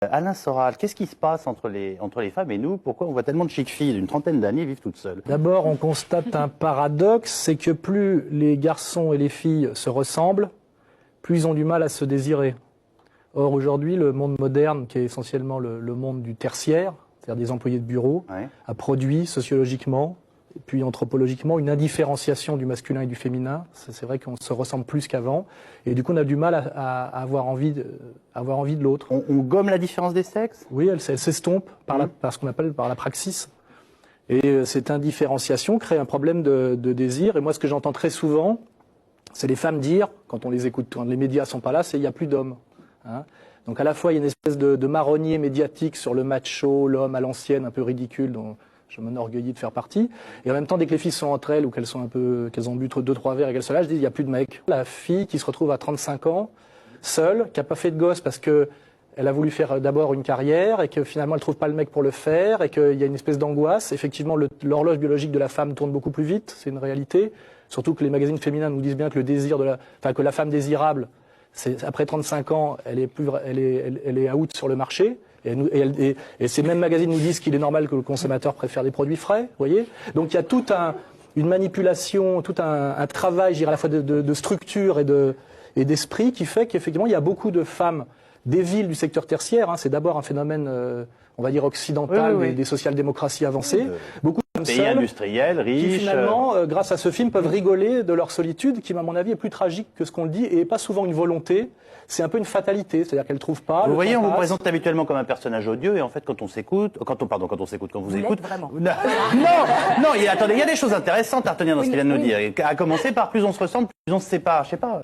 Alain Soral, qu'est-ce qui se passe entre les femmes et nous? Pourquoi on voit tellement de chic filles d'une trentaine d'années vivre toutes seules? D'abord, on constate un paradoxe, c'est que plus les garçons et les filles se ressemblent, plus ils ont du mal à se désirer. Or, aujourd'hui, le monde moderne, qui est essentiellement le monde du tertiaire, c'est-à-dire des employés de bureau, Ouais. a produit sociologiquement, puis anthropologiquement, une indifférenciation du masculin et du féminin. C'est vrai qu'on se ressemble plus qu'avant. Et du coup, on a du mal à avoir envie de l'autre. On gomme la différence des sexes? Oui, elle s'estompe par ce qu'on appelle par la praxis. Et cette indifférenciation crée un problème de désir. Et moi, ce que j'entends très souvent, c'est les femmes dire, quand on les écoute, quand les médias sont pas là, c'est il n'y a plus d'hommes. Hein. Donc à la fois, il y a une espèce de marronnier médiatique sur le macho, l'homme à l'ancienne, un peu ridicule, dont je m'enorgueillis de faire partie. Et en même temps, dès que les filles sont entre elles ou qu'elles ont bu 2-3 verres et qu'elles se lâchent, je dis il n'y a plus de mecs. La fille qui se retrouve à 35 ans, seule, qui n'a pas fait de gosse parce que elle a voulu faire d'abord une carrière et que finalement elle trouve pas le mec pour le faire et qu'il y a une espèce d'angoisse. Effectivement, l'horloge biologique de la femme tourne beaucoup plus vite, c'est une réalité. Surtout que les magazines féminins nous disent bien que que la femme désirable, après 35 ans, elle est out sur le marché. Et ces mêmes magazines nous disent qu'il est normal que le consommateur préfère des produits frais, vous voyez. Donc il y a une manipulation, tout un travail, je dirais, à la fois de structure et d'esprit qui fait qu'effectivement il y a beaucoup de femmes des villes du secteur tertiaire. Hein, c'est d'abord un phénomène, on va dire, occidental, oui. des social-démocraties avancées. Beaucoup de Pays femmes seules industriels, riches. qui finalement, grâce à ce film, peuvent rigoler de leur solitude, qui, à mon avis, est plus tragique que ce qu'on le dit, et pas souvent une volonté. C'est un peu une fatalité, c'est-à-dire qu'elles ne trouvent pas. Vous voyez, on vous présente habituellement comme un personnage odieux, et en fait, quand on vous écoute. Vraiment. Non, attendez, il y a des choses intéressantes à retenir dans ce qu'il vient de nous dire. Et à commencer par plus on se ressemble, plus on se sépare. Je sais pas.